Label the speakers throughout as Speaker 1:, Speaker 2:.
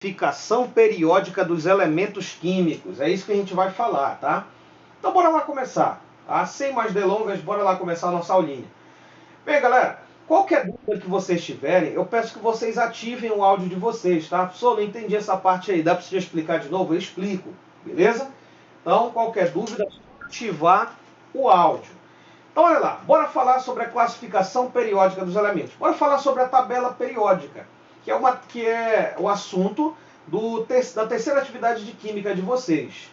Speaker 1: Classificação periódica dos elementos químicos. É isso que a gente vai falar, tá? Então bora lá começar. Tá? Sem mais delongas, bora lá começar a nossa aulinha. Bem, galera, qualquer dúvida que vocês tiverem, eu peço que vocês ativem o áudio de vocês, tá? Professor, não entendi essa parte aí, dá para você explicar de novo? Eu explico, beleza? Então, qualquer dúvida, é só ativar o áudio. Então, olha lá, bora falar sobre a classificação periódica dos elementos. Bora falar sobre a tabela periódica, que é o assunto da terceira atividade de química de vocês.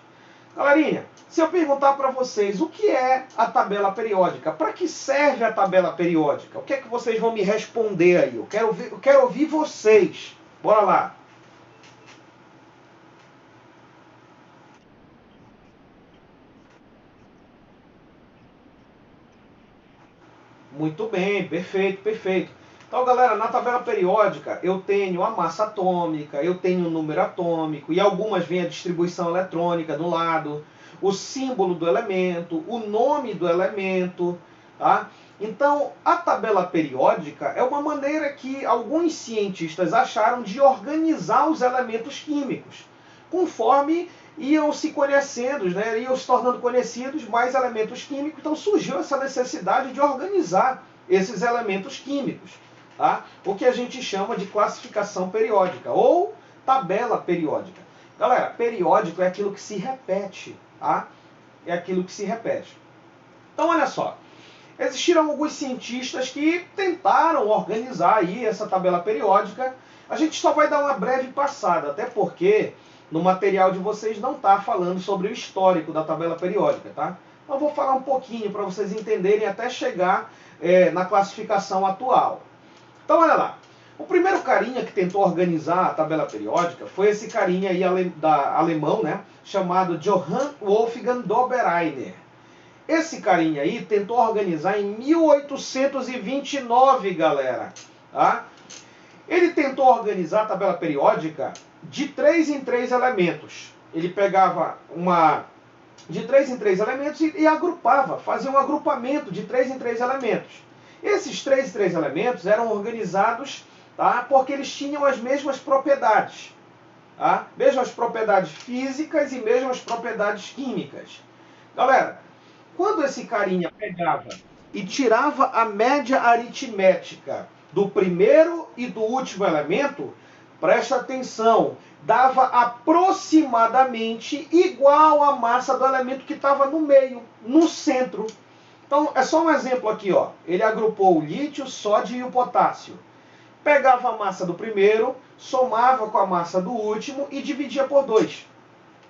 Speaker 1: Galerinha, se eu perguntar para vocês o que é a tabela periódica, para que serve a tabela periódica, o que é que vocês vão me responder aí? Eu quero ouvir vocês. Bora lá. Muito bem, perfeito, perfeito. Então, galera, na tabela periódica eu tenho a massa atômica, eu tenho o número atômico e algumas vêm a distribuição eletrônica do lado, o símbolo do elemento, o nome do elemento, tá? Então, a tabela periódica é uma maneira que alguns cientistas acharam de organizar os elementos químicos, conforme iam se conhecendo, né, iam se tornando conhecidos mais elementos químicos, então surgiu essa necessidade de organizar esses elementos químicos, tá? O que a gente chama de classificação periódica ou tabela periódica. Galera, periódico é aquilo que se repete, tá? É aquilo que se repete. Então, olha só, existiram alguns cientistas que tentaram organizar aí essa tabela periódica. A gente só vai dar uma breve passada, até porque no material de vocês não está falando sobre o histórico da tabela periódica, tá? Então eu vou falar um pouquinho para vocês entenderem até chegar na classificação atual. Então olha lá, o primeiro carinha que tentou organizar a tabela periódica foi esse carinha aí alemão, né, chamado Johann Wolfgang Dobereiner. Esse carinha aí tentou organizar em 1829, galera. Tá? Ele tentou organizar a tabela periódica de 3 em 3 elementos. Ele pegava de 3 em 3 elementos e agrupava, fazia um agrupamento de 3 em 3 elementos. Esses 3 em 3 elementos eram organizados, tá, porque eles tinham as mesmas propriedades. Tá? Mesmas propriedades físicas e mesmas propriedades químicas. Galera, quando esse carinha pegava e tirava a média aritmética do primeiro e do último elemento, presta atenção, dava aproximadamente igual a massa do elemento que estava no meio, no centro. Então, é só um exemplo aqui, ó. Ele agrupou o lítio, o sódio e o potássio. Pegava a massa do primeiro, somava com a massa do último e dividia por 2.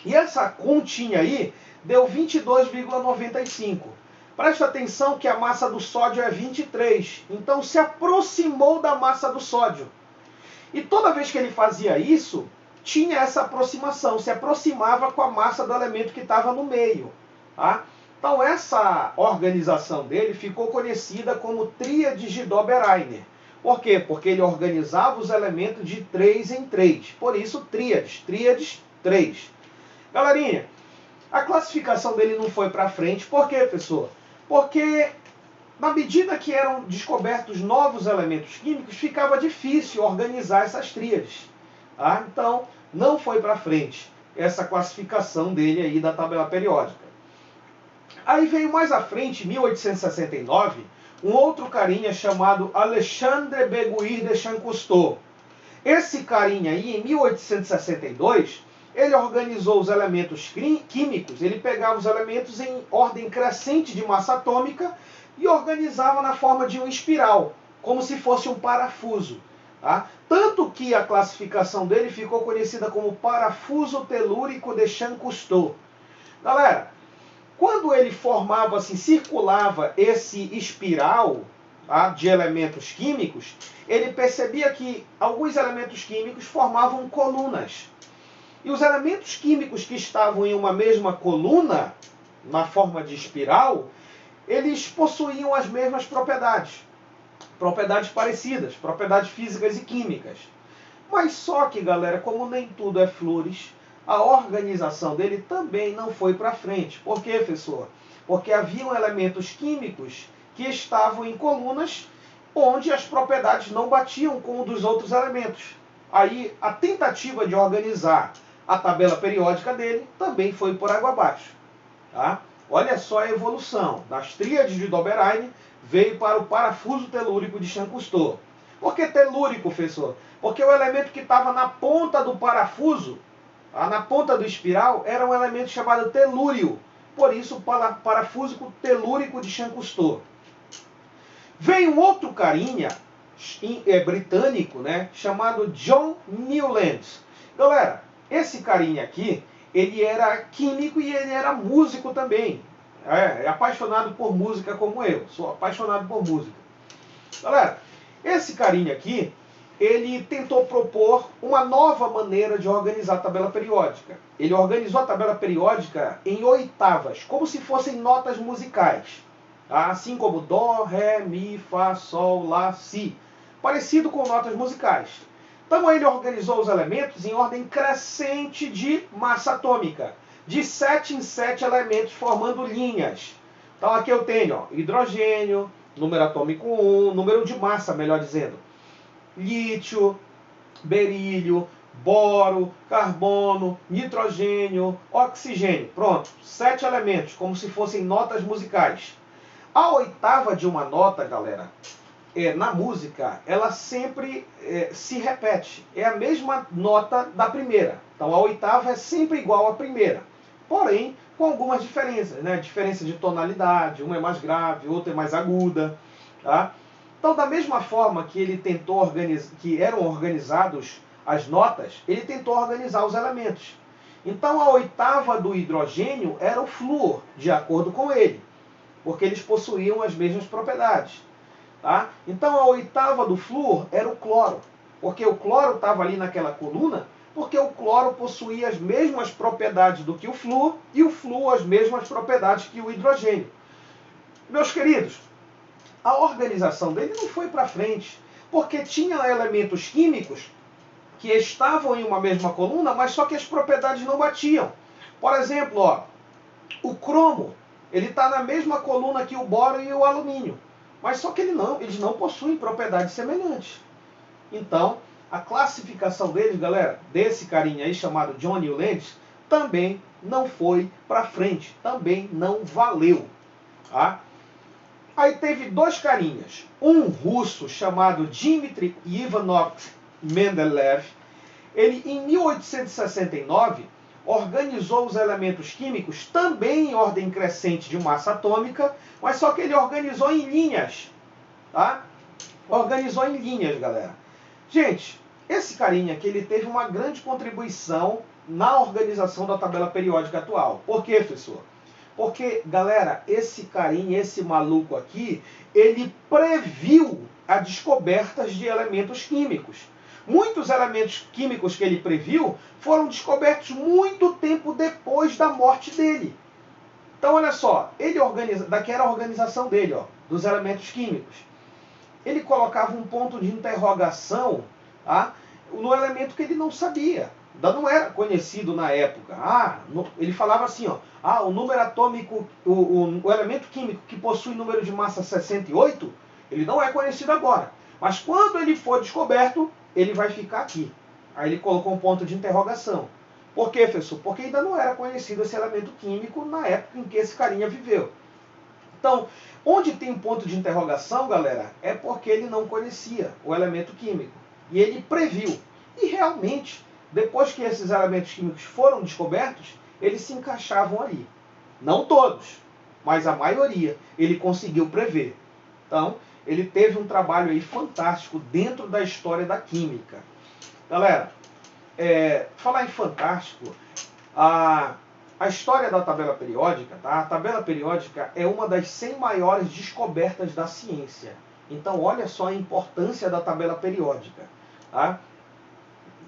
Speaker 1: E essa continha aí deu 22,95. Presta atenção que a massa do sódio é 23. Então se aproximou da massa do sódio. E toda vez que ele fazia isso, tinha essa aproximação, se aproximava com a massa do elemento que estava no meio. Tá? Então essa organização dele ficou conhecida como Tríade de Dobereiner. Por quê? Porque ele organizava os elementos de 3 em 3. Por isso, tríades. Tríades, 3. Galerinha, a classificação dele não foi para frente. Por quê, professor? Porque na medida que eram descobertos novos elementos químicos, ficava difícil organizar essas tríades. Tá? Então, não foi para frente essa classificação dele aí da tabela periódica. Aí veio mais à frente, em 1869, um outro carinha chamado Alexandre Beguir de Champcousteau. Esse carinha aí, em 1862, ele organizou os elementos químicos, ele pegava os elementos em ordem crescente de massa atômica e organizava na forma de uma espiral, como se fosse um parafuso. Tá? Tanto que a classificação dele ficou conhecida como parafuso telúrico de Champcousteau. Galera, quando ele formava, assim, circulava esse espiral, tá, de elementos químicos, ele percebia que alguns elementos químicos formavam colunas. E os elementos químicos que estavam em uma mesma coluna, na forma de espiral, eles possuíam as mesmas propriedades. Propriedades parecidas, propriedades físicas e químicas. Mas só que, galera, como nem tudo é flores, a organização dele também não foi para frente. Por quê, professor? Porque haviam elementos químicos que estavam em colunas onde as propriedades não batiam com o dos outros elementos. aí a tentativa de organizar a tabela periódica dele também foi por água abaixo. Tá? Olha só a evolução. Das tríades de Dobereine veio para o parafuso telúrico de Chanc-Cousteau. Por que telúrico, professor? Porque o elemento que estava na ponta do parafuso, na ponta do espiral, era um elemento chamado telúrio. Por isso, o parafuso telúrico de Chanc-Cousteau. Veio um outro carinha britânico, né, chamado John Newland. Galera, esse carinha aqui, ele era químico e ele era músico também. É apaixonado por música como eu. Sou apaixonado por música. Galera, esse carinha aqui, ele tentou propor uma nova maneira de organizar a tabela periódica. Ele organizou a tabela periódica em oitavas, como se fossem notas musicais. Assim como Dó, Ré, Mi, Fá, Sol, Lá, Si. Parecido com notas musicais. Então ele organizou os elementos em ordem crescente de massa atômica. De 7 em 7 elementos formando linhas. Então aqui eu tenho hidrogênio, número atômico 1, número de massa, melhor dizendo. Lítio, berílio, boro, carbono, nitrogênio, oxigênio. Pronto, 7 elementos, como se fossem notas musicais. A oitava de uma nota, galera, na música, ela sempre se repete. É a mesma nota da primeira. Então a oitava é sempre igual à primeira. Porém, com algumas diferenças, né? Diferença de tonalidade, uma é mais grave, outra é mais aguda. Tá? Então, da mesma forma que ele tentou organizar, que eram organizados as notas, ele tentou organizar os elementos. Então, a oitava do hidrogênio era o flúor, de acordo com ele, porque eles possuíam as mesmas propriedades. Tá? Então, a oitava do flúor era o cloro, porque o cloro estava ali naquela coluna, porque o cloro possuía as mesmas propriedades do que o flúor, e o flúor as mesmas propriedades que o hidrogênio. Meus queridos, a organização dele não foi para frente, porque tinha elementos químicos que estavam em uma mesma coluna, mas só que as propriedades não batiam. Por exemplo, o cromo, ele está na mesma coluna que o boro e o alumínio, mas só que eles não possuem propriedades semelhantes. Então, a classificação deles, galera, desse carinha aí chamado John Newland, também não foi para frente, também não valeu. Tá? Aí teve dois carinhas, um russo chamado Dmitry Ivanovich Mendeleev. Ele, em 1869, organizou os elementos químicos também em ordem crescente de massa atômica, mas só que ele organizou em linhas. Tá? Organizou em linhas, galera. Gente, esse carinha aqui, ele teve uma grande contribuição na organização da tabela periódica atual. Por quê, professor? Porque, galera, esse carinha, esse maluco aqui, ele previu as descobertas de elementos químicos. Muitos elementos químicos que ele previu foram descobertos muito tempo depois da morte dele. Então, olha só, daqui era a organização dele, dos elementos químicos. Ele colocava um ponto de interrogação no elemento que ele não sabia. Não era conhecido na época. Ele falava assim, o número atômico, o elemento químico que possui número de massa 68, ele não é conhecido agora. Mas quando ele for descoberto, ele vai ficar aqui. Aí ele colocou um ponto de interrogação. Por quê, professor? Porque ainda não era conhecido esse elemento químico na época em que esse carinha viveu. Então, onde tem um ponto de interrogação, galera, é porque ele não conhecia o elemento químico. E ele previu. E realmente, depois que esses elementos químicos foram descobertos, eles se encaixavam ali. Não todos, mas a maioria ele conseguiu prever. Então, ele teve um trabalho aí fantástico dentro da história da química. Galera, falar em fantástico, a história da tabela periódica, tá? A tabela periódica é uma das 100 maiores descobertas da ciência. Então, olha só a importância da tabela periódica. Tá?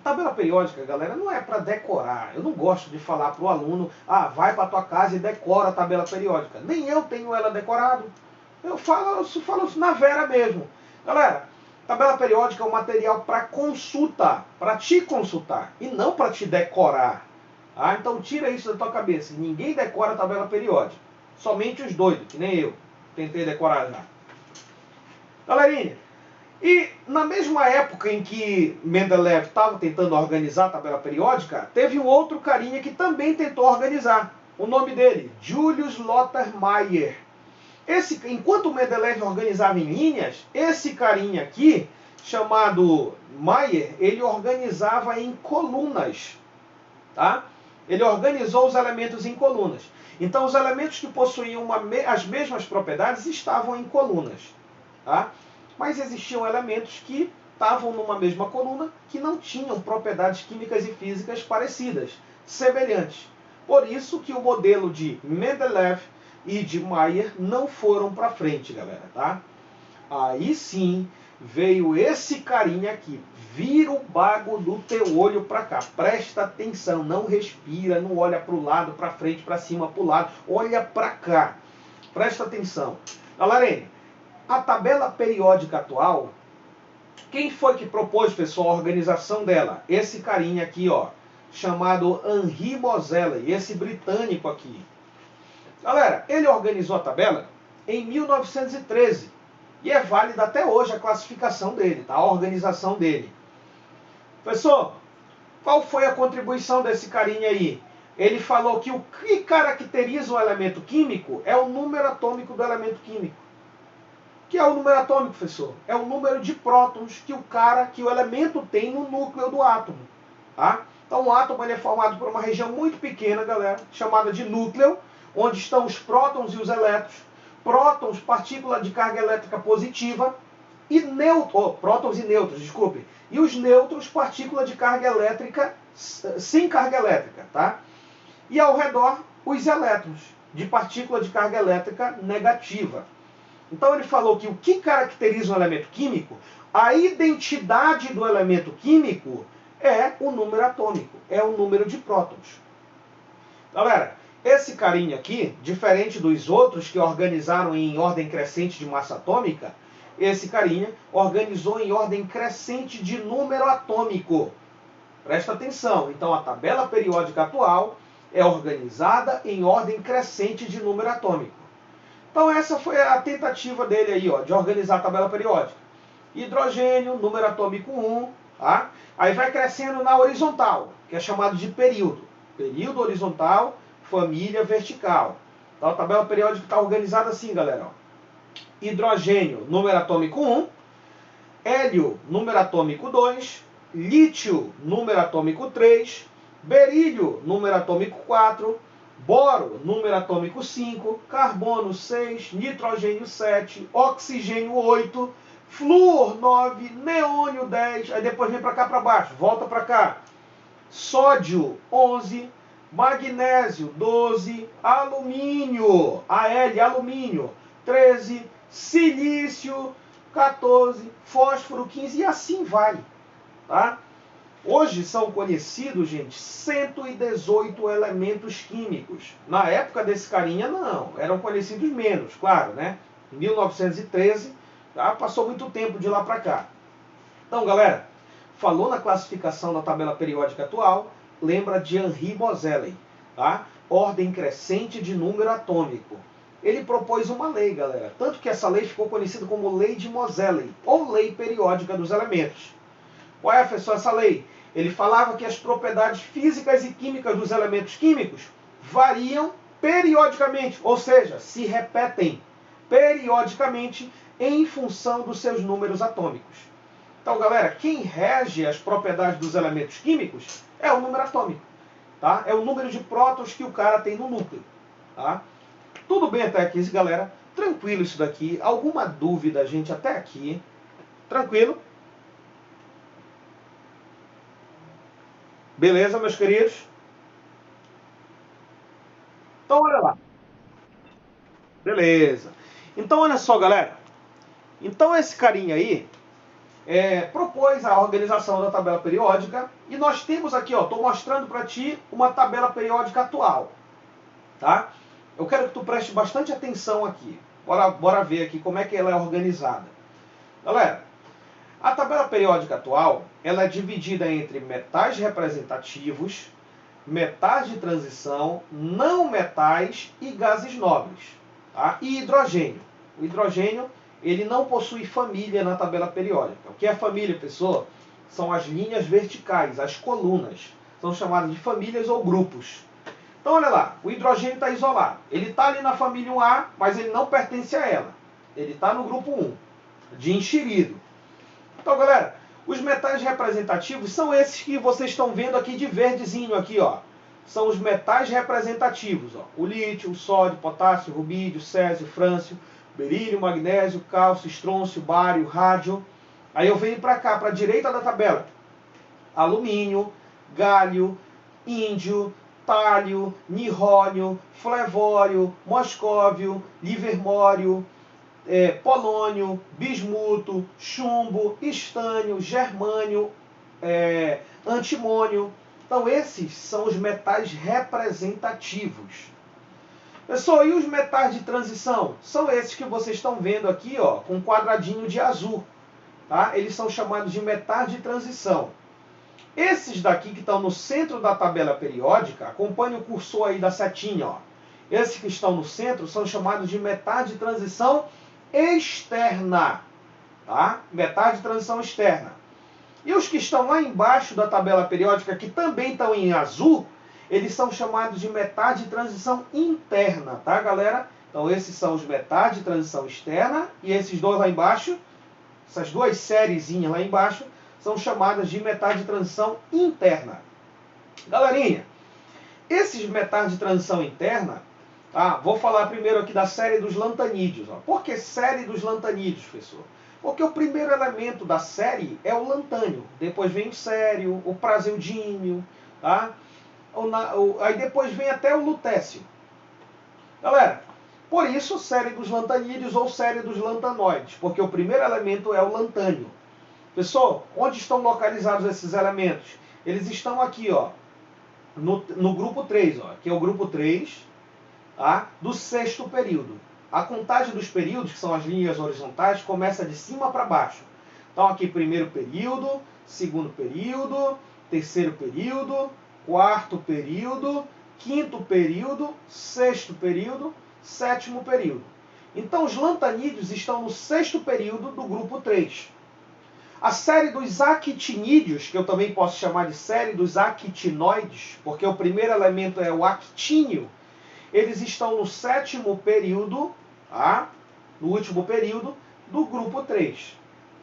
Speaker 1: Tabela periódica, galera, não é para decorar. Eu não gosto de falar para o aluno, vai para a tua casa e decora a tabela periódica. Nem eu tenho ela decorado. Eu falo na vera mesmo. Galera, tabela periódica é um material para consulta, para te consultar, e não para te decorar. Então tira isso da tua cabeça. Ninguém decora a tabela periódica. Somente os doidos, que nem eu. Tentei decorar já. Galerinha, E na mesma época em que Mendeleev estava tentando organizar a tabela periódica, teve um outro carinha que também tentou organizar. O nome dele, Julius Lothar Mayer. Enquanto Mendeleev organizava em linhas, esse carinha aqui, chamado Mayer, ele organizava em colunas. Tá? Ele organizou os elementos em colunas. Então, os elementos que possuíam as mesmas propriedades estavam em colunas. Tá? Mas existiam elementos que estavam numa mesma coluna que não tinham propriedades químicas e físicas parecidas, semelhantes. Por isso que o modelo de Mendeleev e de Mayer não foram para frente, galera. Tá? Aí sim veio esse carinha aqui. Vira o bago do teu olho para cá. Presta atenção, não respira, não olha para o lado, para frente, para cima, para o lado. Olha para cá. Presta atenção. Galera, a tabela periódica atual, quem foi que propôs, pessoal, a organização dela? Esse carinha aqui, ó, chamado Henri Moseley, esse britânico aqui. Galera, ele organizou a tabela em 1913 e é válida até hoje a classificação dele, tá? A organização dele. Professor, qual foi a contribuição desse carinha aí? Ele falou que o que caracteriza um elemento químico é o número atômico do elemento químico. Que é o número atômico, professor? É o número de prótons que o elemento tem no núcleo do átomo. Tá? Então o átomo ele é formado por uma região muito pequena, galera, chamada de núcleo, onde estão os prótons e os elétrons. Prótons, partícula de carga elétrica positiva, e prótons e nêutrons, desculpe. E os nêutrons, partícula de carga elétrica sem carga elétrica. Tá? E ao redor, os elétrons, de partícula de carga elétrica negativa. Então ele falou que o que caracteriza um elemento químico, a identidade do elemento químico é o número atômico, é o número de prótons. Galera, esse carinha aqui, diferente dos outros que organizaram em ordem crescente de massa atômica, esse carinha organizou em ordem crescente de número atômico. Presta atenção, então a tabela periódica atual é organizada em ordem crescente de número atômico. Então essa foi a tentativa dele aí, ó, de organizar a tabela periódica. Hidrogênio, número atômico 1, tá? Aí vai crescendo na horizontal, que é chamado de período. Período horizontal, família vertical. Então a tabela periódica está organizada assim, galera. Ó. Hidrogênio, número atômico 1. Hélio, número atômico 2. Lítio, número atômico 3. Berílio, número atômico 4. Boro, número atômico 5, carbono 6, nitrogênio 7, oxigênio 8, flúor 9, neônio 10, aí depois vem para cá para baixo, volta para cá. Sódio 11, magnésio 12, alumínio, Al, alumínio 13, silício 14, fósforo 15 e assim vai, tá? Hoje são conhecidos, gente, 118 elementos químicos. Na época desse carinha, não. Eram conhecidos menos, claro, né? Em 1913, tá? Passou muito tempo de lá para cá. Então, galera, falou na classificação da tabela periódica atual, lembra de Henri Moseley, tá? Ordem crescente de número atômico. Ele propôs uma lei, galera. Tanto que essa lei ficou conhecida como Lei de Moseley, ou Lei Periódica dos Elementos. Qual é, professor, essa lei? Ele falava que as propriedades físicas e químicas dos elementos químicos variam periodicamente, ou seja, se repetem periodicamente em função dos seus números atômicos. Então, galera, quem rege as propriedades dos elementos químicos é o número atômico. Tá? É o número de prótons que o cara tem no núcleo. Tá? Tudo bem até aqui, galera? Tranquilo isso daqui. Alguma dúvida, gente, até aqui? Tranquilo? Beleza, meus queridos? Então, olha lá. Beleza. Então, olha só, galera. Então, esse carinha aí propôs a organização da tabela periódica. E nós temos aqui, ó, estou mostrando para ti uma tabela periódica atual. Tá? Eu quero que tu preste bastante atenção aqui. Bora ver aqui como é que ela é organizada. Galera, a tabela periódica atual, ela é dividida entre metais representativos, metais de transição, não metais e gases nobres. Tá? E hidrogênio. O hidrogênio ele não possui família na tabela periódica. O que é família, pessoal? São as linhas verticais, as colunas. São chamadas de famílias ou grupos. Então, olha lá, o hidrogênio está isolado. Ele está ali na família 1A, mas ele não pertence a ela. Ele está no grupo 1, de enxerido. Então, galera, os metais representativos são esses que vocês estão vendo aqui de verdezinho aqui, ó. São os metais representativos, ó. O lítio, o sódio, potássio, rubídio, césio, frâncio, berílio, magnésio, cálcio, estrôncio, bário, rádio. Aí eu venho para cá, para a direita da tabela. Alumínio, gálio, índio, tálio, nirrônio, flevório, moscóvio, livermório, polônio, bismuto, chumbo, estânio, germânio, antimônio. Então esses são os metais representativos. Pessoal, e os metais de transição? São esses que vocês estão vendo aqui, ó, com um quadradinho de azul. Tá? Eles são chamados de metais de transição. Esses daqui que estão no centro da tabela periódica, acompanhe o cursor aí da setinha, ó. Esses que estão no centro são chamados de metais de transição externa. Tá? Metais de transição externa. E os que estão lá embaixo da tabela periódica, que também estão em azul, eles são chamados de metais de transição interna, tá, galera? Então esses são os metais de transição externa e esses dois lá embaixo, essas duas sériezinhas lá embaixo, são chamadas de metais de transição interna. Galerinha, esses metais de transição interna, tá? Vou falar primeiro aqui da série dos lantanídeos. Ó. Por que série dos lantanídeos, professor? Porque o primeiro elemento da série é o lantânio. Depois vem o sério, o praseudínio, tá? Aí depois vem até o lutécio. Galera, por isso série dos lantanídeos ou série dos lantanoides, porque o primeiro elemento é o lantânio. Pessoal, onde estão localizados esses elementos? Eles estão aqui, ó, no grupo 3, ó, que é o grupo 3, tá, do sexto período. A contagem dos períodos, que são as linhas horizontais, começa de cima para baixo. Então aqui primeiro período, segundo período, terceiro período, quarto período, quinto período, sexto período, sétimo período. Então os lantanídeos estão no sexto período do grupo 3. A série dos actinídeos, que eu também posso chamar de série dos actinoides, porque o primeiro elemento é o actínio, eles estão no sétimo período, tá? No último período do grupo 3.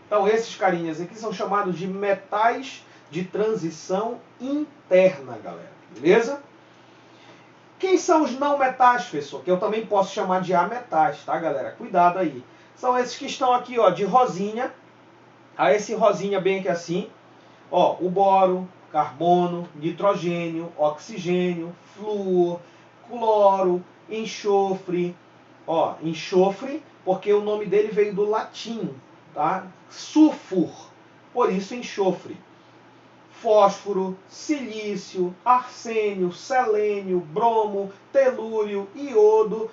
Speaker 1: Então esses carinhas aqui são chamados de metais de transição interna, galera. Beleza? Quem são os não metais, professor? Que eu também posso chamar de ametais, tá, galera? Cuidado aí. São esses que estão aqui, ó, de rosinha. A esse rosinha bem aqui assim, ó, o boro, carbono, nitrogênio, oxigênio, flúor, cloro, enxofre, ó, enxofre, porque o nome dele veio do latim, tá? Sulfur, por isso enxofre. Fósforo, silício, arsênio, selênio, bromo, telúrio, iodo,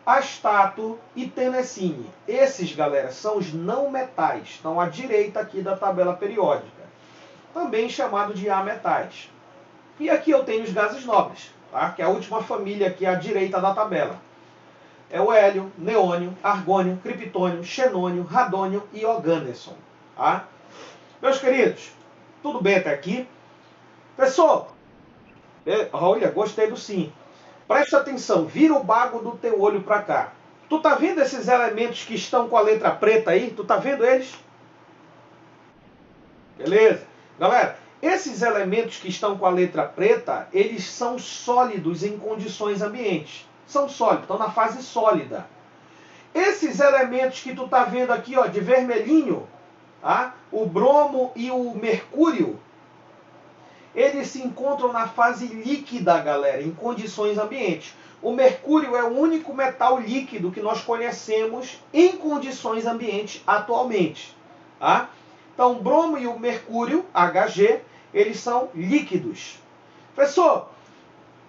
Speaker 1: astato e tenecine. Esses, galera, são os não metais. Estão à direita aqui da tabela periódica. Também chamado de ametais. E aqui eu tenho os gases nobres, tá? Que é a última família aqui à direita da tabela. É o hélio, neônio, argônio, criptônio, xenônio, radônio e organesson. Tá? Meus queridos, tudo bem até aqui? Pessoal, olha, gostei do sim. Presta atenção, vira o bago do teu olho para cá. Tu tá vendo esses elementos que estão com a letra preta aí? Tu tá vendo eles? Beleza? Galera, esses elementos que estão com a letra preta, eles são sólidos em condições ambientes. São sólidos, estão na fase sólida. Esses elementos que tu tá vendo aqui, ó, de vermelhinho, tá? O bromo e o mercúrio, eles se encontram na fase líquida, galera, em condições ambientes. O mercúrio é o único metal líquido que nós conhecemos em condições ambientes atualmente. Tá? Então, o bromo e o mercúrio, Hg, eles são líquidos. Professor,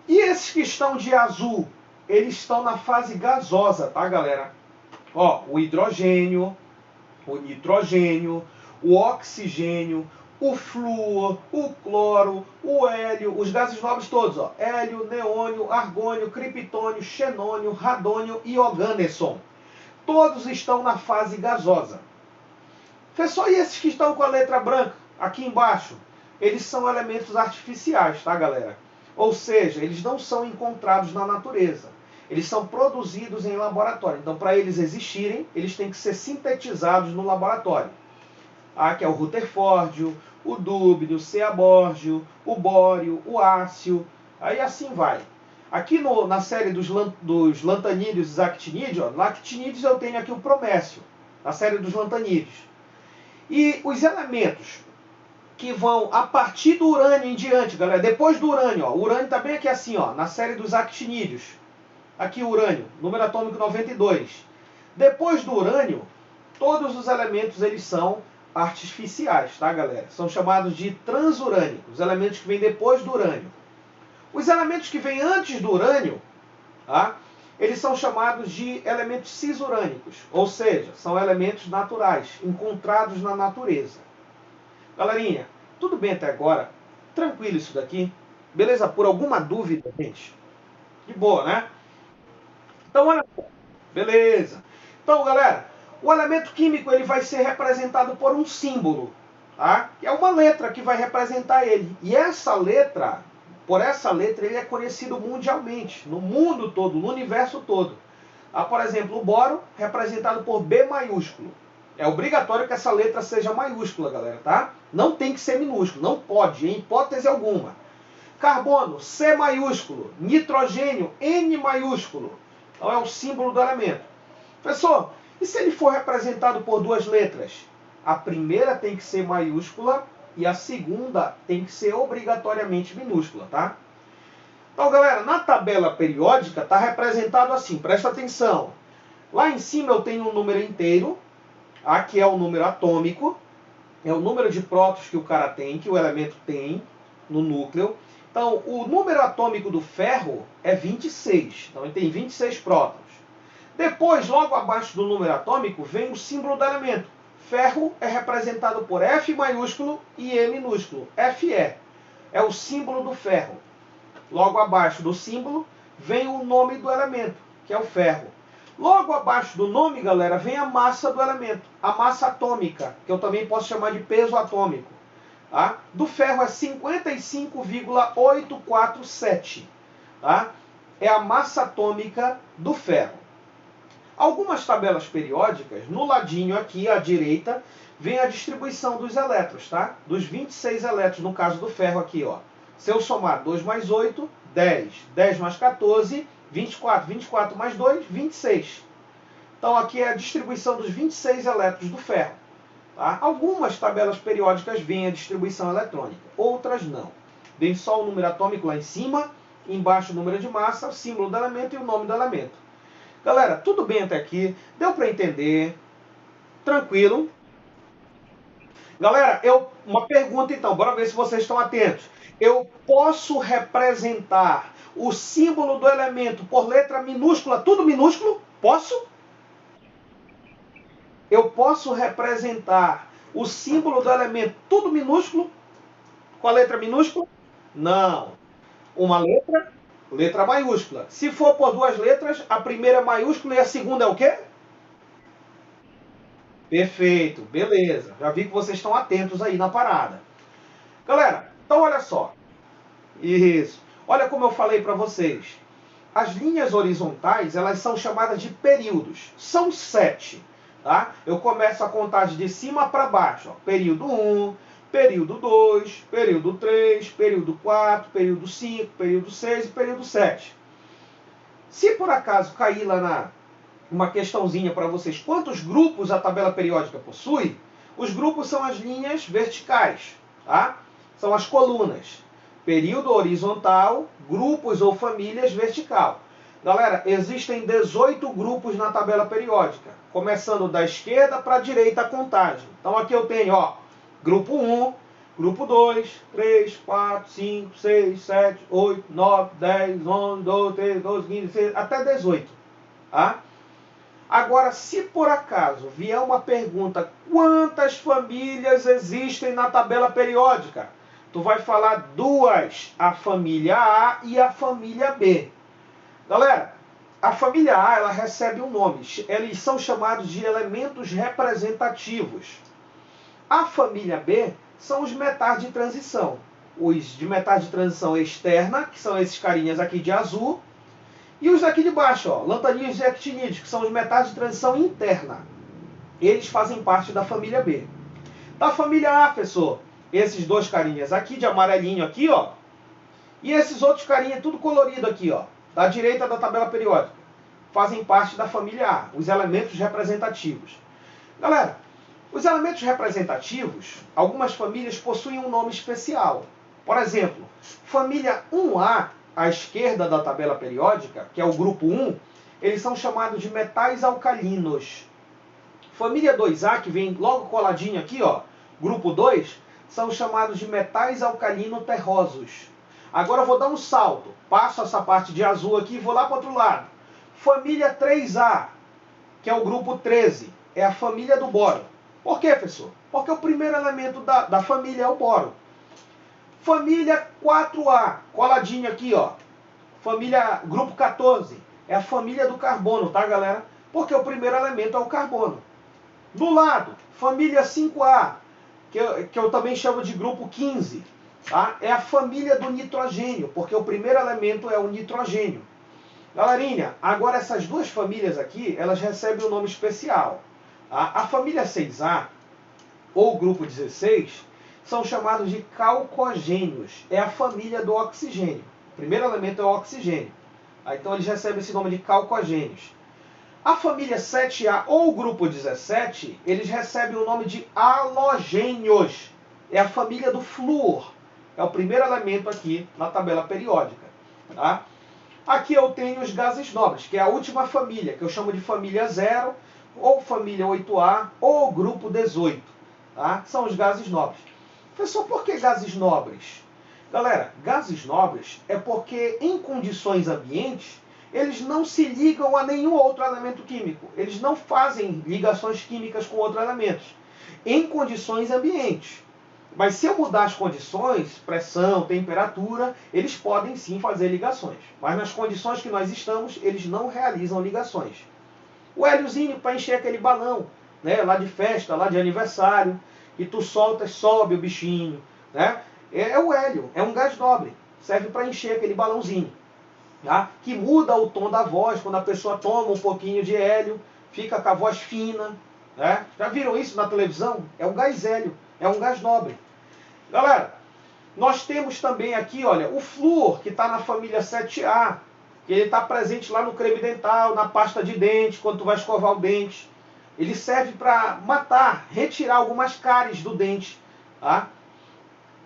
Speaker 1: e esses que estão de azul, eles estão na fase gasosa, tá, galera? Ó, o hidrogênio, o nitrogênio, o oxigênio, o flúor, o cloro, o hélio, os gases nobres todos, ó, hélio, neônio, argônio, criptônio, xenônio, radônio e organesson. todos estão na fase gasosa. Professor, e esses que estão com a letra branca aqui embaixo? Eles são elementos artificiais, tá, galera? Ou seja, eles não são encontrados na natureza. Eles são produzidos em laboratório. Então, para eles existirem, eles têm que ser sintetizados no laboratório. Que é o Rutherfórdio, o dúbio, o ceabórgio, o bório, o ácio, aí assim vai. Aqui na série dos lantanídeos e actinídeos, lactinídeos eu tenho aqui o bromécio, na série dos lantanídeos. E os elementos que vão a partir do urânio em diante, galera, depois do urânio, ó, o urânio está bem aqui assim, ó, na série dos actinídeos. Aqui o urânio, número atômico 92. Depois do urânio, todos os elementos eles são artificiais, tá, galera? São chamados de transurânicos, os elementos que vêm depois do urânio. Os elementos que vêm antes do urânio, tá, eles são chamados de elementos cisurânicos, ou seja, são elementos naturais, encontrados na natureza. Galerinha, tudo bem até agora? Tranquilo isso daqui? Beleza? Por alguma dúvida, gente? De boa, né? Então, olha só. Beleza. Então, galera, o elemento químico ele vai ser representado por um símbolo, tá? Que é uma letra que vai representar ele. E essa letra, por essa letra, ele é conhecido mundialmente, no mundo todo, no universo todo. Por exemplo, o boro, representado por B maiúsculo. É obrigatório que essa letra seja maiúscula, galera, tá? Não tem que ser minúsculo, não pode, em hipótese alguma. Carbono, C maiúsculo. Nitrogênio, N maiúsculo. Então é o símbolo do elemento. Professor, e se ele for representado por duas letras? A primeira tem que ser maiúscula e a segunda tem que ser obrigatoriamente minúscula, tá? Então, galera, na tabela periódica está representado assim, presta atenção. Lá em cima eu tenho um número inteiro, aqui é o número atômico, é o número de prótons que o cara tem, que o elemento tem no núcleo. Então, o número atômico do ferro é 26, então ele tem 26 prótons. Depois, logo abaixo do número atômico, vem o símbolo do elemento. Ferro é representado por F maiúsculo e E minúsculo, Fe. É o símbolo do ferro. Logo abaixo do símbolo, vem o nome do elemento, que é o ferro. Logo abaixo do nome, galera, vem a massa do elemento, a massa atômica, que eu também posso chamar de peso atômico. Tá? Do ferro é 55,847. Tá? É a massa atômica do ferro. Algumas tabelas periódicas, no ladinho aqui à direita, vem a distribuição dos elétrons, tá? Dos 26 elétrons, no caso do ferro aqui, ó. Se eu somar 2 mais 8, 10. 10 mais 14, 24. 24 mais 2, 26. Então aqui é a distribuição dos 26 elétrons do ferro. Tá? Algumas tabelas periódicas vêm a distribuição eletrônica, outras não. Vem só o número atômico lá em cima, embaixo o número de massa, o símbolo do elemento e o nome do elemento. Galera, tudo bem até aqui? Deu para entender? Tranquilo? Galera, uma pergunta então, bora ver se vocês estão atentos. Eu posso representar o símbolo do elemento por letra minúscula, tudo minúsculo? Posso? Eu posso representar o símbolo do elemento tudo minúsculo? Com a letra minúscula? Não. Uma letra maiúscula. Se for por duas letras, a primeira é maiúscula e a segunda é o quê? Perfeito, beleza. Já vi que vocês estão atentos aí na parada. Galera, então olha só. Isso. Olha como eu falei para vocês. As linhas horizontais, elas são chamadas de períodos. São 7. Tá? Eu começo a contagem de cima para baixo. Ó. Período 1, período 2, período 3, período 4, período 5, período 6 e período 7. Se por acaso cair lá uma questãozinha para vocês, quantos grupos a tabela periódica possui? Os grupos são as linhas verticais, tá? São as colunas. Período horizontal, grupos ou famílias vertical. Galera, existem 18 grupos na tabela periódica, começando da esquerda para a direita a contagem. Então aqui eu tenho, ó, grupo 1, grupo 2, 3, 4, 5, 6, 7, 8, 9, 10, 11, 12, 13, 12, 15, 16, até 18. Tá? Agora, se por acaso vier uma pergunta, quantas famílias existem na tabela periódica? Tu vai falar duas, a família A e a família B. Galera, A família A, ela recebe um nome. Eles são chamados de elementos representativos. A família B são os metais de transição. Os de metais de transição externa, que são esses carinhas aqui de azul. E os aqui de baixo, ó, lantaninhos e actinídeos, que são os metais de transição interna. Eles fazem parte da família B. Da família A, professor, esses dois carinhas aqui de amarelinho aqui, ó. E esses outros carinhas tudo colorido aqui, ó, da direita da tabela periódica, fazem parte da família A, os elementos representativos. Galera, os elementos representativos, algumas famílias possuem um nome especial. Por exemplo, família 1A, à esquerda da tabela periódica, que é o grupo 1, eles são chamados de metais alcalinos. Família 2A, que vem logo coladinho aqui, ó, grupo 2, são chamados de metais alcalino-terrosos. Agora eu vou dar um salto, passo essa parte de azul aqui e vou lá para o outro lado. Família 3A, que é o grupo 13, é a família do boro. Por quê, professor? Porque o primeiro elemento da família é o boro. Família 4A, coladinho aqui, ó. Família, grupo 14, é a família do carbono, tá, galera? Porque o primeiro elemento é o carbono. Do lado, família 5A, que eu também chamo de grupo 15, tá? É a família do nitrogênio, porque o primeiro elemento é o nitrogênio. Galerinha, agora essas duas famílias aqui, elas recebem um nome especial. Tá? A família 6A, ou grupo 16, são chamados de calcogênios. É a família do oxigênio. O primeiro elemento é o oxigênio. Então eles recebem esse nome de calcogênios. A família 7A, ou grupo 17, eles recebem o nome de halogênios. É a família do flúor. É o primeiro elemento aqui na tabela periódica. Tá? Aqui eu tenho os gases nobres, que é a última família, que eu chamo de família 0, ou família 8A, ou grupo 18. Tá? São os gases nobres. Professor, por que gases nobres? Galera, gases nobres é porque em condições ambientes, eles não se ligam a nenhum outro elemento químico. Eles não fazem ligações químicas com outros elementos. Em condições ambientes. Mas se eu mudar as condições, pressão, temperatura, eles podem sim fazer ligações. Mas nas condições que nós estamos, eles não realizam ligações. O héliozinho para encher aquele balão, né, lá de festa, lá de aniversário, e tu soltas, sobe o bichinho. Né? É o hélio, é um gás nobre, serve para encher aquele balãozinho. Tá? Que muda o tom da voz quando a pessoa toma um pouquinho de hélio, fica com a voz fina. Né? Já viram isso na televisão? É um gás hélio, é um gás nobre. Galera, nós temos também aqui, olha, o flúor, que está na família 7A, que ele está presente lá no creme dental, na pasta de dente, quando tu vai escovar o dente. Ele serve para matar, retirar algumas cáries do dente. Tá?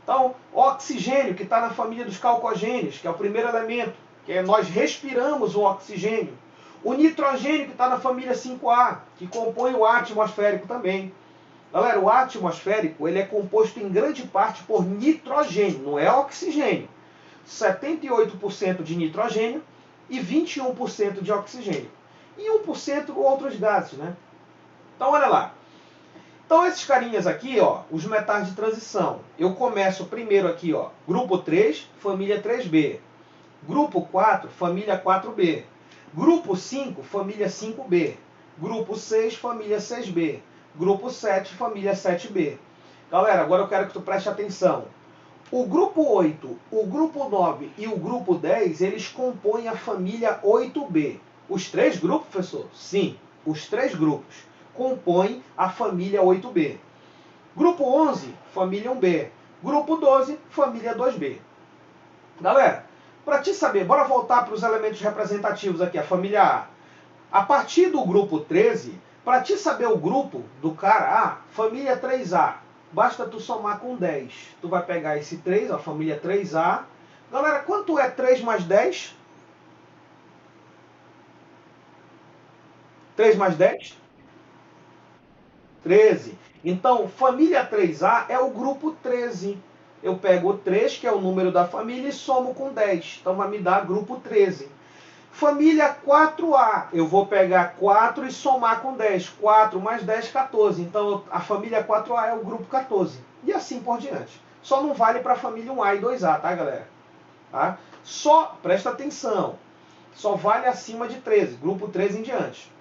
Speaker 1: Então, o oxigênio, que está na família dos calcogênios, que é o primeiro elemento, que é nós respiramos o oxigênio. O nitrogênio, que está na família 5A, que compõe o ar atmosférico também. Galera, o ar atmosférico ele é composto em grande parte por nitrogênio, não é oxigênio. 78% de nitrogênio e 21% de oxigênio. E 1% outros gases, né? Então, olha lá. Então, esses carinhas aqui, ó, os metais de transição. Eu começo primeiro aqui, ó, grupo 3, família 3B. Grupo 4, família 4B. Grupo 5, família 5B. Grupo 6, família 6B. Grupo 7, família 7B. Galera, agora eu quero que tu preste atenção. O grupo 8, o grupo 9 e o grupo 10, eles compõem a família 8B. Os três grupos, professor? Sim, os três grupos compõem a família 8B. Grupo 11, família 1B. Grupo 12, família 2B. Galera, para te saber, bora voltar para os elementos representativos aqui, a família A. A partir do grupo 13, para te saber o grupo do cara A, família 3A, basta tu somar com 10. Tu vai pegar esse 3, a família 3A. Galera, quanto é 3 mais 10? 3 mais 10? 13. Então, família 3A é o grupo 13. Eu pego o 3, que é o número da família, e somo com 10. Então, vai me dar grupo 13. Família 4A, eu vou pegar 4 e somar com 10. 4 mais 10, 14. Então, a família 4A é o grupo 14. E assim por diante. Só não vale para a família 1A e 2A, tá, galera? Tá? Só, presta atenção, só vale acima de 13, grupo 13 em diante.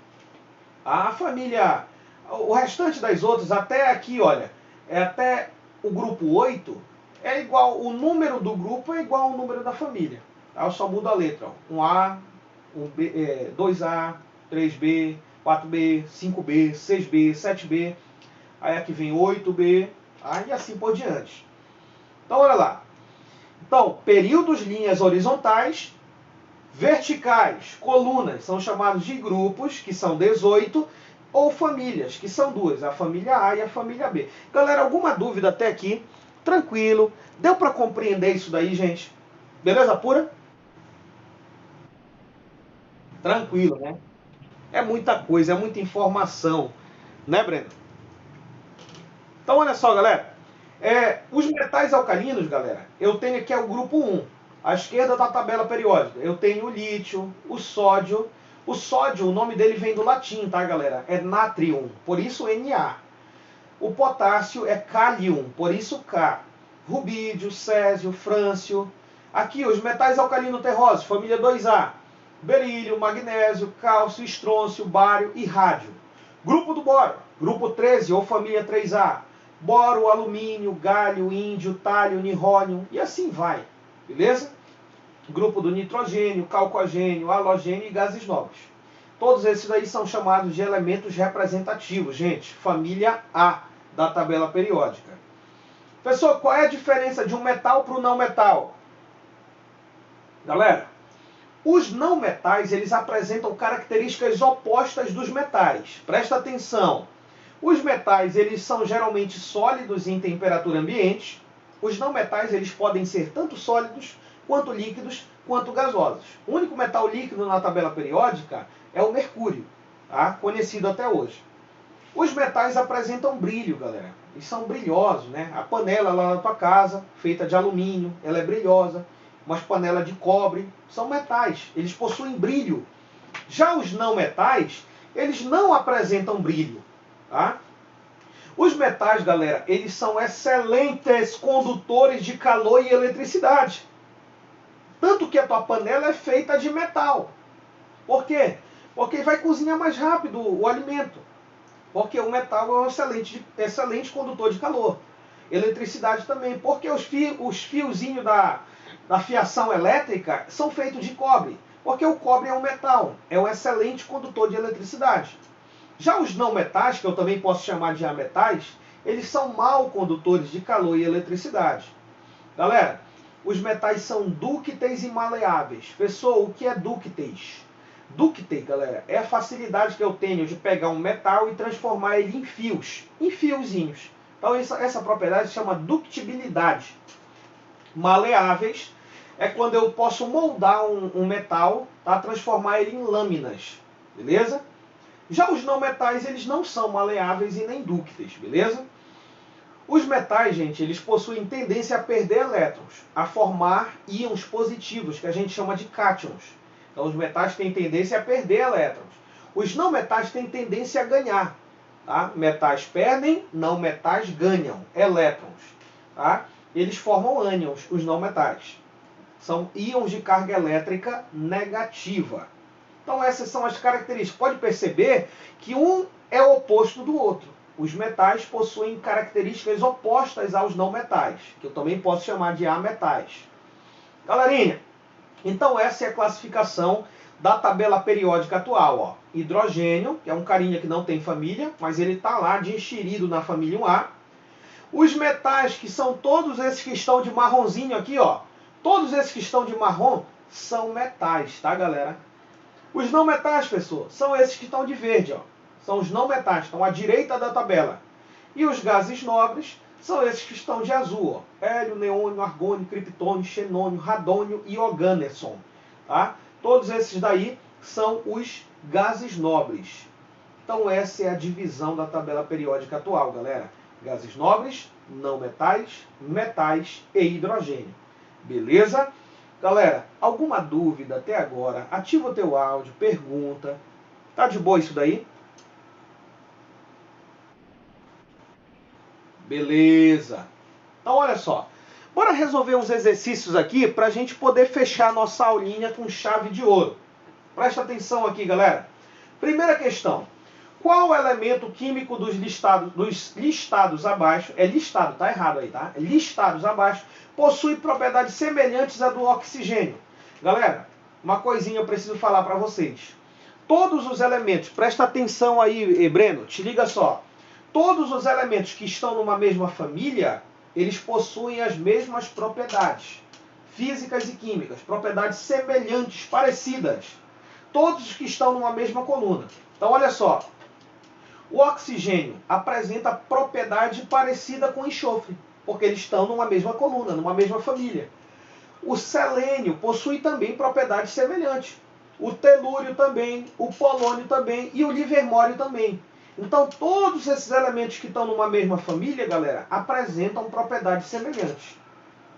Speaker 1: A família, o restante das outras, até aqui, olha, até o grupo 8, é igual, o número do grupo é igual ao número da família. Tá? Eu só mudo a letra, ó. 1A, 2A, 3B, 4B, 5B, 6B, 7B, aí aqui vem 8B, aí assim por diante. Então, olha lá. Então, períodos, linhas horizontais, verticais, colunas, são chamados de grupos, que são 18, ou famílias, que são duas, a família A e a família B. Galera, alguma dúvida até aqui? Tranquilo. Deu para compreender isso daí, gente? Beleza pura? Tranquilo, né? É muita coisa, é muita informação, né, Breno? Então, olha só, galera. Os metais alcalinos, galera, eu tenho aqui o grupo 1, à esquerda da tabela periódica. Eu tenho o lítio, o sódio. O sódio, o nome dele vem do latim, tá, galera? É natrium, por isso Na. O potássio é calium, por isso K. Rubídio, césio, frâncio. Aqui, os metais alcalinos terrosos, família 2A. Berílio, magnésio, cálcio, estrôncio, bário e rádio. Grupo do boro, grupo 13 ou família 3A. Boro, alumínio, galho, índio, tálio, nirrônio e assim vai. Beleza? Grupo do nitrogênio, calcogênio, halogênio e gases nobres. Todos esses aí são chamados de elementos representativos, gente. Família A da tabela periódica. Professor, qual é a diferença de um metal para o não metal? Galera, os não metais, eles apresentam características opostas dos metais. Presta atenção. Os metais, eles são geralmente sólidos em temperatura ambiente. Os não metais, eles podem ser tanto sólidos, quanto líquidos, quanto gasosos. O único metal líquido na tabela periódica é o mercúrio, tá? Conhecido até hoje. Os metais apresentam brilho, galera. Eles são brilhosos, né? A panela lá na tua casa, feita de alumínio, ela é brilhosa. Umas panelas de cobre, são metais. Eles possuem brilho. Já os não metais, eles não apresentam brilho. Tá? Os metais, galera, eles são excelentes condutores de calor e eletricidade. Tanto que a tua panela é feita de metal. Por quê? Porque vai cozinhar mais rápido o alimento. Porque o metal é um excelente condutor de calor. Eletricidade também. Porque os fiozinhos da fiação elétrica são feitos de cobre. Porque o cobre é um metal. É um excelente condutor de eletricidade. Já os não metais, que eu também posso chamar de ametais, eles são mal condutores de calor e eletricidade. Galera, os metais são dúcteis e maleáveis. Pessoal, o que é dúcteis? Dúctei, galera, é a facilidade que eu tenho de pegar um metal e transformar ele em fios, em fiozinhos. Então essa propriedade se chama ductibilidade. Maleáveis é quando eu posso moldar um metal, tá? Transformar ele em lâminas, beleza? Já os não metais, eles não são maleáveis e nem dúcteis, beleza? Os metais, gente, eles possuem tendência a perder elétrons, a formar íons positivos, que a gente chama de cátions. Então, os metais têm tendência a perder elétrons. Os não metais têm tendência a ganhar. Tá? Metais perdem, não metais ganham elétrons. Tá? Eles formam ânions, os não metais. São íons de carga elétrica negativa. Então, essas são as características. Pode perceber que um é o oposto do outro. Os metais possuem características opostas aos não metais, que eu também posso chamar de ametais. Galerinha, então essa é a classificação da tabela periódica atual. Ó. Hidrogênio, que é um carinha que não tem família, mas ele está lá de enxerido na família 1A. Os metais, que são todos esses que estão de marronzinho aqui, ó. Todos esses que estão de marrom são metais, tá, galera? Os não metais, pessoal, são esses que estão de verde, ó. São os não metais, estão à direita da tabela. E os gases nobres são esses que estão de azul, ó. Hélio, neônio, argônio, criptônio, xenônio, radônio e organesson. Tá? Todos esses daí são os gases nobres. Então essa é a divisão da tabela periódica atual, galera. Gases nobres, não metais, metais e hidrogênio. Beleza? Galera, alguma dúvida até agora? Ativa o teu áudio, pergunta. Tá de boa isso daí? Beleza. Então olha só. Bora resolver uns exercícios aqui para a gente poder fechar a nossa aulinha com chave de ouro. Presta atenção aqui, galera. Primeira questão. Qual elemento químico dos listados abaixo, é listado, tá errado aí, tá? Listados abaixo, possui propriedades semelhantes à do oxigênio? Galera, uma coisinha eu preciso falar para vocês. Todos os elementos, presta atenção aí, Breno, te liga só. Todos os elementos que estão numa mesma família, eles possuem as mesmas propriedades físicas e químicas, propriedades semelhantes, parecidas. Todos os que estão numa mesma coluna. Então, olha só. O oxigênio apresenta propriedade parecida com o enxofre, porque eles estão numa mesma coluna, numa mesma família. O selênio possui também propriedades semelhantes. O telúrio também, o polônio também e o livermório também. Então, todos esses elementos que estão numa mesma família, galera, apresentam propriedades semelhantes.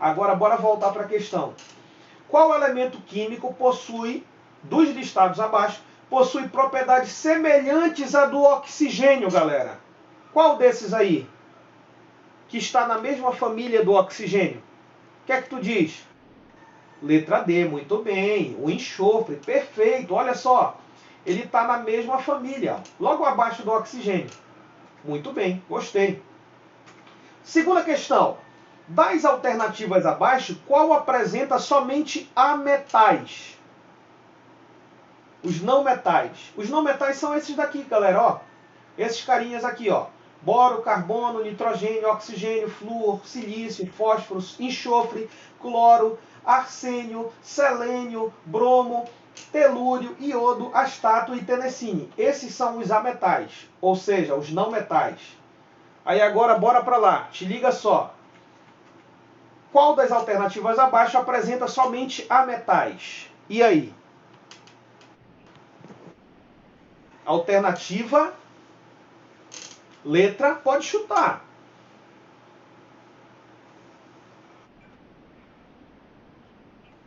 Speaker 1: Agora, bora voltar para a questão. Qual elemento químico possui, dos listados abaixo, possui propriedades semelhantes à do oxigênio, galera? Qual desses aí? Que está na mesma família do oxigênio? O que é que tu diz? Letra D, muito bem. O enxofre, perfeito. Olha só, ele está na mesma família, logo abaixo do oxigênio. Muito bem, gostei. Segunda questão. Das alternativas abaixo, qual apresenta somente ametais? Os não metais. Os não metais são esses daqui, galera, ó. Esses carinhas aqui, ó. Boro, carbono, nitrogênio, oxigênio, flúor, silício, fósforo, enxofre, cloro, arsênio, selênio, bromo, telúrio, iodo, astato e tenecine. Esses são os ametais, ou seja, os não metais. Aí agora bora para lá. Te liga só. Qual das alternativas abaixo apresenta somente ametais? E aí? Alternativa, letra, pode chutar.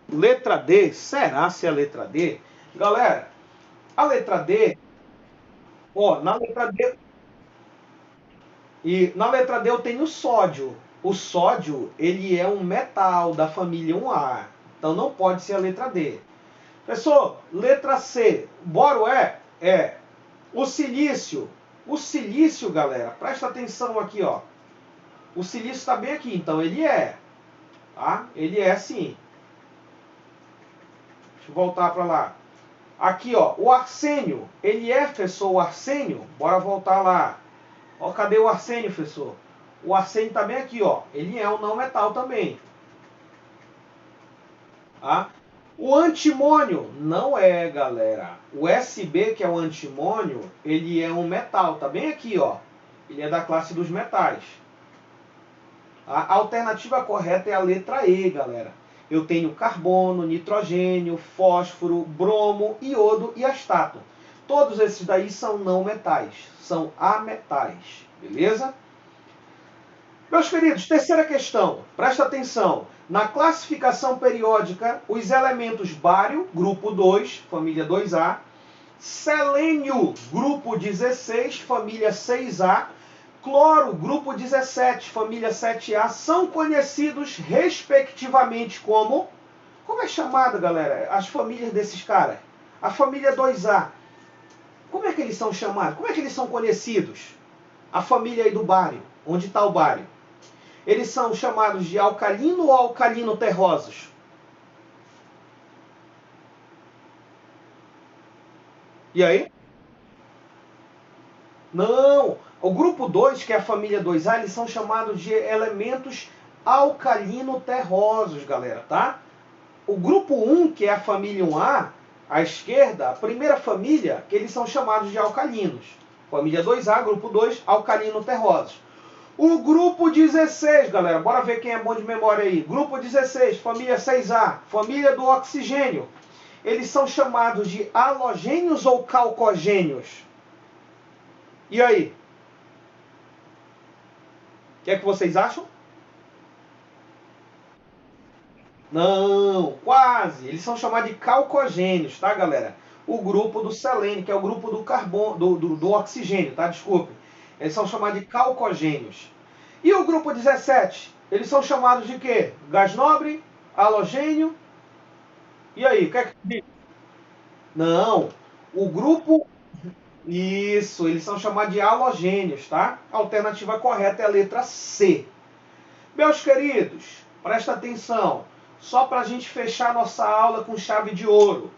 Speaker 1: Letra D, será se é a letra D? Galera, a letra D, ó, na letra D, e na letra D eu tenho o sódio. O sódio, ele é um metal da família 1A, então não pode ser a letra D. Pessoal, letra C, boro é? É. O silício, galera, presta atenção aqui, ó. O silício está bem aqui, então ele é. Tá? Ele é sim. Deixa eu voltar para lá. Aqui, ó, o arsênio, ele é, professor, o arsênio? Bora voltar lá. Ó, cadê o arsênio, professor? O arsênio tá bem aqui, ó. Ele é um não metal também. Tá? O antimônio não é, galera. O SB, que é o antimônio, ele é um metal. Tá bem aqui, ó. Ele é da classe dos metais. A alternativa correta é a letra E, galera. Eu tenho carbono, nitrogênio, fósforo, bromo, iodo e astato. Todos esses daí são não metais, são ametais, beleza? Meus queridos, terceira questão, presta atenção. Na classificação periódica, os elementos bário, grupo 2, família 2A, selênio, grupo 16, família 6A, cloro, grupo 17, família 7A, são conhecidos respectivamente como... Como é chamado, galera, as famílias desses caras? A família 2A. Como é que eles são chamados? Como é que eles são conhecidos? A família aí do bário. Onde está o bário? Eles são chamados de alcalino ou alcalino-terrosos? E aí? Não! O grupo 2, que é a família 2A, eles são chamados de elementos alcalino-terrosos, galera, tá? O grupo 1, que é a família 1A, à esquerda, a primeira família, que eles são chamados de alcalinos. Família 2A, grupo 2, alcalino-terrosos. O grupo 16, galera, bora ver quem é bom de memória aí. Grupo 16, família 6A, família do oxigênio. Eles são chamados de halogênios ou calcogênios? E aí? O que é que vocês acham? Não, quase. Eles são chamados de calcogênios, tá, galera? O grupo do selênio, que é o grupo do carbono, do oxigênio, tá? Desculpe. Eles são chamados de calcogênios. E o grupo 17? Eles são chamados de quê? Gás nobre, halogênio. E aí, o que é que diz? Não, o grupo... Isso, eles são chamados de halogênios, tá? A alternativa correta é a letra C. Meus queridos, presta atenção, só para a gente fechar nossa aula com chave de ouro.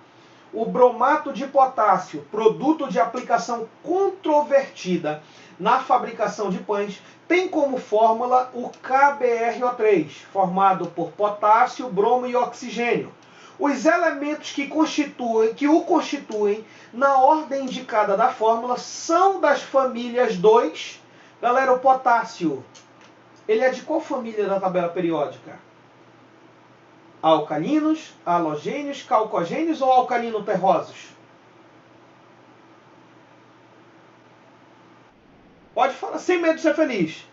Speaker 1: O bromato de potássio, produto de aplicação controvertida na fabricação de pães, tem como fórmula o KBrO3, formado por potássio, bromo e oxigênio. Os elementos que o constituem na ordem indicada da fórmula são das famílias 2. Galera, o potássio, ele é de qual família da tabela periódica? Alcalinos, halogênios, calcogênios ou alcalino-terrosos? Pode falar, sem medo de ser feliz.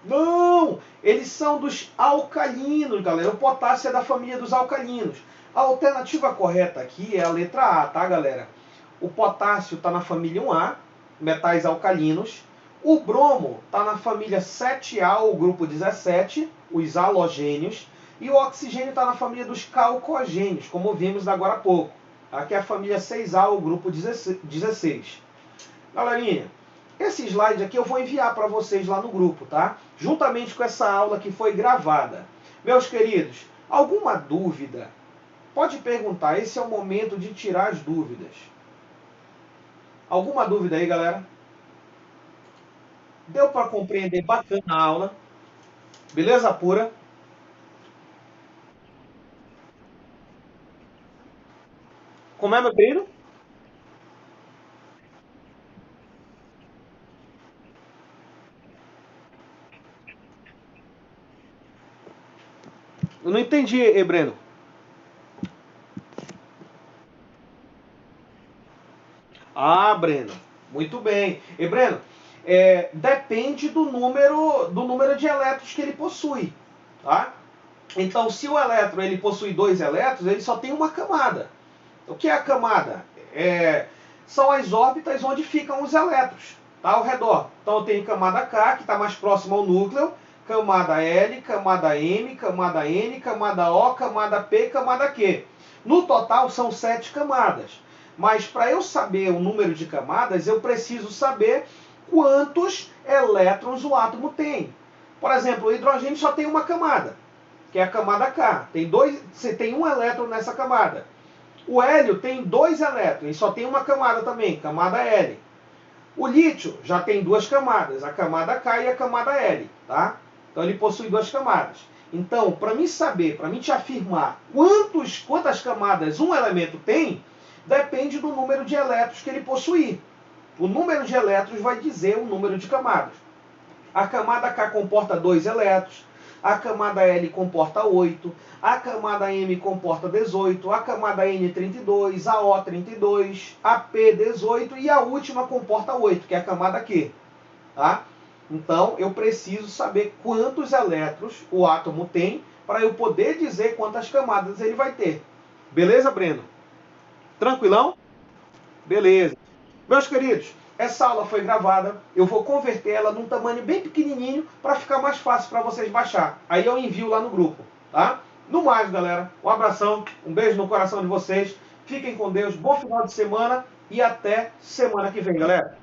Speaker 1: Não, eles são dos alcalinos, galera. O potássio é da família dos alcalinos. A alternativa correta aqui é a letra A, tá, galera? O potássio está na família 1A, metais alcalinos. O bromo está na família 7A, o grupo 17, os halogênios. E o oxigênio está na família dos calcogênios, como vimos agora há pouco. Aqui é a família 6A, o grupo 16. Galerinha, esse slide aqui eu vou enviar para vocês lá no grupo, tá? Juntamente com essa aula que foi gravada. Meus queridos, alguma dúvida? Pode perguntar, esse é o momento de tirar as dúvidas. Alguma dúvida aí, galera? Deu para compreender bacana a aula? Beleza pura? Como é, meu querido? Eu não entendi, Breno. Ah, Breno, muito bem. E Breno, depende do número de elétrons que ele possui, tá? Então, se o elétron ele possui 2 elétrons, ele só tem uma camada. O que é a camada? São as órbitas onde ficam os elétrons, tá, ao redor. Então, eu tenho camada K, que está mais próxima ao núcleo, camada L, camada M, camada N, camada O, camada P, camada Q. No total, são 7 camadas. Mas para eu saber o número de camadas, eu preciso saber quantos elétrons o átomo tem. Por exemplo, o hidrogênio só tem uma camada, que é a camada K. Você tem um elétron nessa camada. O hélio tem 2 elétrons, e só tem uma camada também, camada L. O lítio já tem 2 camadas, a camada K e a camada L, tá? Então ele possui 2 camadas. Então, para mim saber, para mim te afirmar quantas camadas um elemento tem, depende do número de elétrons que ele possuir. O número de elétrons vai dizer o número de camadas. A camada K comporta 2 elétrons, a camada L comporta 8, a camada M comporta 18, a camada N 32, a O 32, a P 18 e a última comporta 8, que é a camada Q. Tá? Então, eu preciso saber quantos elétrons o átomo tem para eu poder dizer quantas camadas ele vai ter. Beleza, Breno? Tranquilão? Beleza. Meus queridos, essa aula foi gravada, eu vou converter ela num tamanho bem pequenininho para ficar mais fácil para vocês baixar. Aí eu envio lá no grupo, tá? No mais, galera, um abração, um beijo no coração de vocês, fiquem com Deus, bom final de semana e até semana que vem, galera.